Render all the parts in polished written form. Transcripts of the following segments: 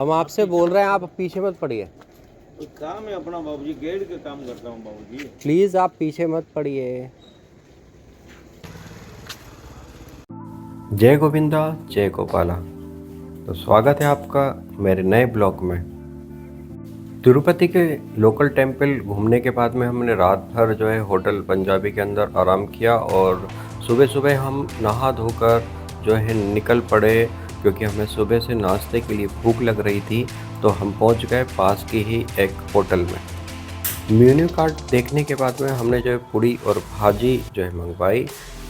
हम आपसे बोल रहे हैं, आप पीछे मत पड़िए। काम है अपना बाबूजी, गेट के काम करता हूँ बाबूजी। प्लीज़ आप पीछे मत पड़िए। जय गोविंदा जय गोपाला। तो स्वागत है आपका मेरे नए ब्लॉग में। तिरुपति के लोकल टेम्पल घूमने के बाद में हमने रात भर जो है होटल पंजाबी के अंदर आराम किया और सुबह सुबह हम नहा धोकर जो है निकल पड़े, क्योंकि हमें सुबह से नाश्ते के लिए भूख लग रही थी। तो हम पहुंच गए पास की ही एक होटल में। मेन्यू कार्ड देखने के बाद में हमने जो है पूड़ी और भाजी जो है मंगवाई,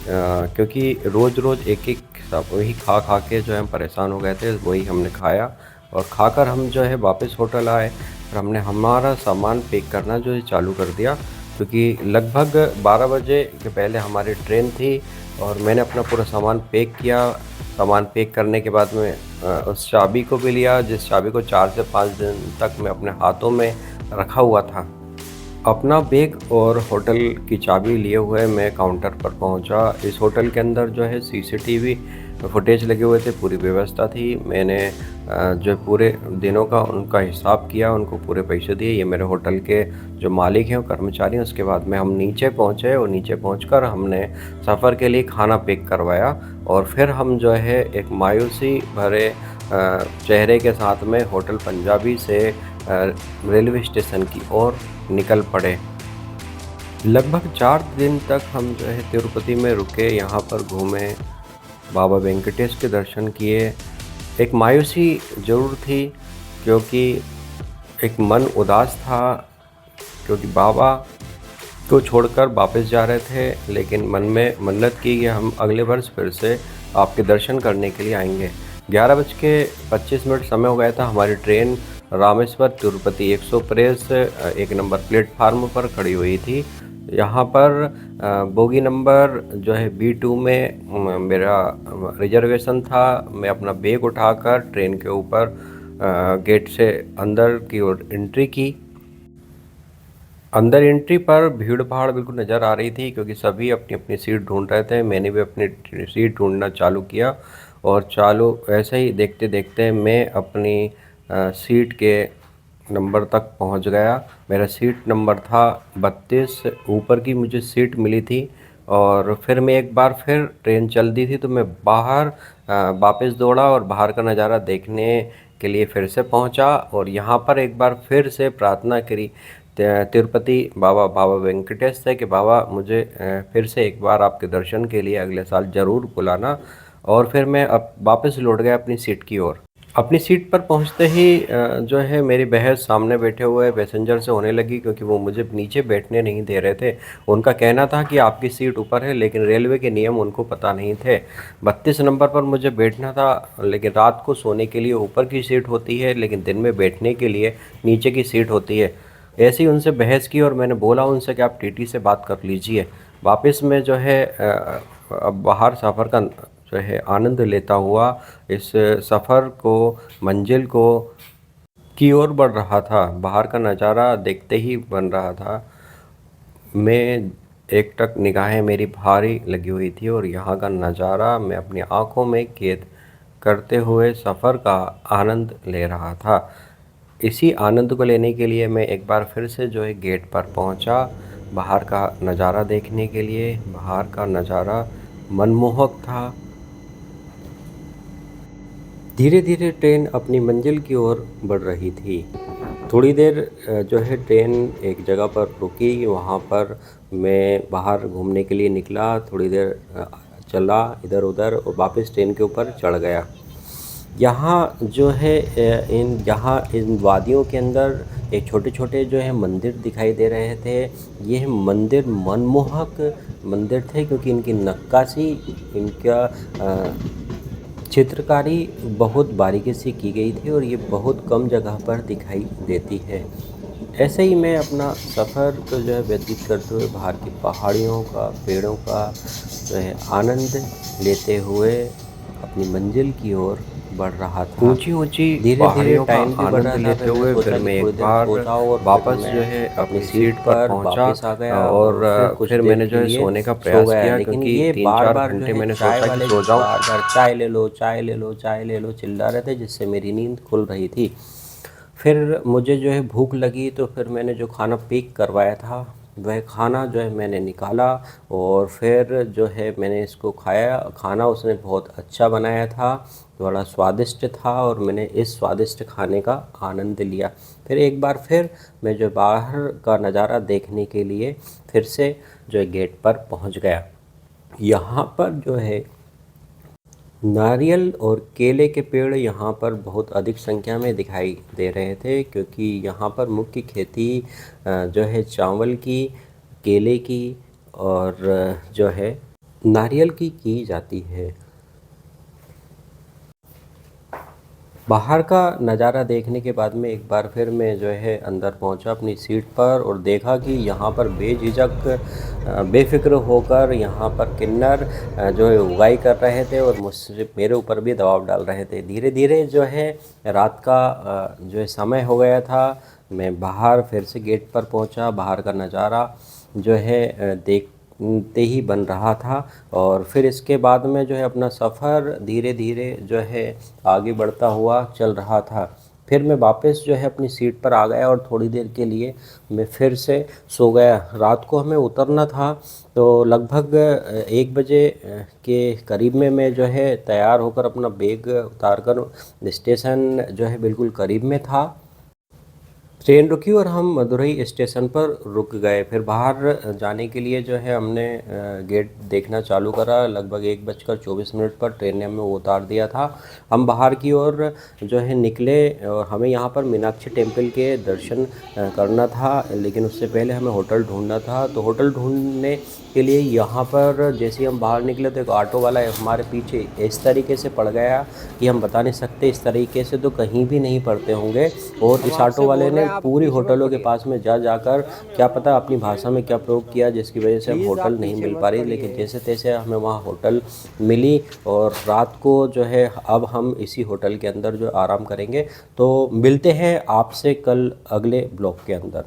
क्योंकि रोज़ रोज़ एक एक वही खा खा के जो है हम परेशान हो गए थे। वही हमने खाया और खाकर हम जो है वापस होटल आए और हमने हमारा सामान पैक करना जो है चालू कर दिया, क्योंकि लगभग 12 बजे के पहले हमारी ट्रेन थी। और मैंने अपना पूरा सामान पैक किया। सामान पैक करने के बाद में उस चाबी को भी लिया, जिस चाबी को 4 से 5 दिन तक मैं अपने हाथों में रखा हुआ था। अपना बैग और होटल की चाबी लिए हुए मैं काउंटर पर पहुंचा। इस होटल के अंदर जो है सीसीटीवी फुटेज लगे हुए थे, पूरी व्यवस्था थी। मैंने जो पूरे दिनों का उनका हिसाब किया, उनको पूरे पैसे दिए। ये मेरे होटल के जो मालिक हैं, चर्मचारी हैं। उसके बाद में हम नीचे पहुंचे और नीचे पहुंचकर हमने सफ़र के लिए खाना पैक करवाया और फिर हम जो है एक मायूसी भरे चेहरे के साथ में होटल पंजाबी से रेलवे स्टेशन की ओर निकल पड़े। लगभग 4 दिन तक हम जो है तिरुपति में रुके, यहाँ पर घूमे, बाबा वेंकटेश के दर्शन किए। एक मायूसी ज़रूर थी, क्योंकि एक मन उदास था, क्योंकि बाबा को छोड़कर वापस जा रहे थे, लेकिन मन में मन्नत की कि हम अगले वर्ष फिर से आपके दर्शन करने के लिए आएंगे। 11:25 समय हो गया था। हमारी ट्रेन रामेश्वर तिरुपति 100 एक नंबर प्लेटफार्म पर खड़ी हुई थी। यहाँ पर बोगी नंबर जो है B2 में मेरा रिजर्वेशन था। मैं अपना बैग उठाकर ट्रेन के ऊपर गेट से अंदर की ओर एंट्री की। अंदर एंट्री पर भीड़ भाड़ बिल्कुल नज़र आ रही थी, क्योंकि सभी अपनी अपनी सीट ढूंढ रहे थे। मैंने भी अपनी सीट ढूंढना चालू किया और ऐसे ही देखते देखते मैं अपनी सीट के नंबर तक पहुंच गया। मेरा सीट नंबर था 32, ऊपर की मुझे सीट मिली थी। और फिर मैं एक बार फिर ट्रेन चल दी थी, तो मैं बाहर वापस दौड़ा और बाहर का नज़ारा देखने के लिए फिर से पहुंचा और यहाँ पर एक बार फिर से प्रार्थना करी तिरुपति बाबा वेंकटेश से कि बाबा मुझे फिर से एक बार आपके दर्शन के लिए अगले साल ज़रूर बुलाना। और फिर मैं अब वापस लौट गया अपनी सीट की ओर। अपनी सीट पर पहुंचते ही जो है मेरी बहस सामने बैठे हुए पैसेंजर से होने लगी, क्योंकि वो मुझे नीचे बैठने नहीं दे रहे थे। उनका कहना था कि आपकी सीट ऊपर है, लेकिन रेलवे के नियम उनको पता नहीं थे। 32 नंबर पर मुझे बैठना था, लेकिन रात को सोने के लिए ऊपर की सीट होती है, लेकिन दिन में बैठने के लिए नीचे की सीट होती है। ऐसे ही उनसे बहस की और मैंने बोला उनसे कि आप टीटी से बात कर लीजिए। वापस में जो है अब बाहर सफ़र का जो है आनंद लेता हुआ इस सफ़र को मंजिल को की ओर बढ़ रहा था। बाहर का नज़ारा देखते ही बन रहा था। मैं एकटक निगाहें मेरी भारी लगी हुई थी और यहाँ का नज़ारा मैं अपनी आँखों में कैद करते हुए सफ़र का आनंद ले रहा था। इसी आनंद को लेने के लिए मैं एक बार फिर से जो है गेट पर पहुंचा, बाहर का नज़ारा देखने के लिए। बाहर का नज़ारा मनमोहक था। धीरे धीरे ट्रेन अपनी मंजिल की ओर बढ़ रही थी। थोड़ी देर जो है ट्रेन एक जगह पर रुकी, वहाँ पर मैं बाहर घूमने के लिए निकला। थोड़ी देर चला इधर उधर और वापस ट्रेन के ऊपर चढ़ गया। यहाँ जो है इन वादियों के अंदर एक छोटे छोटे जो है मंदिर दिखाई दे रहे थे। ये मंदिर मनमोहक मंदिर थे, क्योंकि इनकी नक्काशी, इनका चित्रकारी बहुत बारीकी से की गई थी और ये बहुत कम जगह पर दिखाई देती है। ऐसे ही मैं अपना सफ़र को जो है व्यतीत करते हुए बाहर की पहाड़ियों का, पेड़ों का जो है आनंद लेते हुए अपनी मंजिल की ओर बढ़ रहा था। ऊंची ऊंची धीरे धीरे पहाड़ियों का टाइम भी बढ़ आनंद रहा था, लेते फिर मैं हुए फिर सोचा कि मैं थोड़ी एक देर बार सो जाऊँ और फिर वापस मैं जो है अपनी अपनी सीट सीट पर पर पहुंचा वापस आ गया और और फिर फिर कुछ मैंने देर जो के है लिए सोने का सो प्रयास गया। किया, लेकिन क्योंकि ये तीन बार चार बार जो घंटे है मैंने चाय सोचा कि वाले सो जाऊं। बार बार चाय ले लो, चाय ले लो, चाय ले लो चिल्ला रहे थे, जिससे मेरी नींद खुल रही थी। फिर मुझे जो है भूख लगी, तो फिर मैंने जो खाना पैक करवाया था वह खाना जो है मैंने निकाला और फिर जो है मैंने इसको खाया। खाना उसने बहुत अच्छा बनाया था, बड़ा स्वादिष्ट था और मैंने इस स्वादिष्ट खाने का आनंद लिया। फिर एक बार फिर मैं जो बाहर का नज़ारा देखने के लिए फिर से जो है गेट पर पहुंच गया। यहाँ पर जो है नारियल और केले के पेड़ यहाँ पर बहुत अधिक संख्या में दिखाई दे रहे थे, क्योंकि यहाँ पर मुख्य खेती जो है चावल की, केले की और जो है नारियल की जाती है। बाहर का नज़ारा देखने के बाद में एक बार फिर मैं जो है अंदर पहुंचा अपनी सीट पर और देखा कि यहाँ पर बेझिझक बेफ़िक्र होकर यहाँ पर किन्नर जो है उगाई कर रहे थे और मुझसे मेरे ऊपर भी दबाव डाल रहे थे। धीरे धीरे जो है रात का जो है समय हो गया था। मैं बाहर फिर से गेट पर पहुंचा। बाहर का नज़ारा जो है देखते ही बन रहा था और फिर इसके बाद में जो है अपना सफ़र धीरे धीरे जो है आगे बढ़ता हुआ चल रहा था। फिर मैं वापस जो है अपनी सीट पर आ गया और थोड़ी देर के लिए मैं फिर से सो गया। रात को हमें उतरना था, तो लगभग 1 बजे के करीब में मैं जो है तैयार होकर अपना बैग उतारकर स्टेशन जो है बिल्कुल करीब में था। ट्रेन रुकी और हम मदुरई स्टेशन पर रुक गए। फिर बाहर जाने के लिए जो है हमने गेट देखना चालू करा। लगभग 1:24 पर ट्रेन ने हमें उतार दिया था। हम बाहर की ओर जो है निकले और हमें यहाँ पर मीनाक्षी टेम्पल के दर्शन करना था, लेकिन उससे पहले हमें होटल ढूंढना था। तो होटल ढूंढने के लिए यहाँ पर जैसे ही हम बाहर निकले तो एक ऑटो वाला हमारे पीछे इस तरीके से पड़ गया कि हम बता नहीं सकते। इस तरीके से तो कहीं भी नहीं पड़ते होंगे। और इस ऑटो वाले ने पूरी होटलों के पास में जाकर क्या पता अपनी भाषा में क्या प्रयोग किया, जिसकी वजह से हम होटल नहीं मिल पा रही। लेकिन जैसे तैसे हमें वहाँ होटल मिली और रात को जो है अब हम इसी होटल के अंदर जो आराम करेंगे। तो मिलते हैं आपसे कल अगले ब्लॉग के अंदर।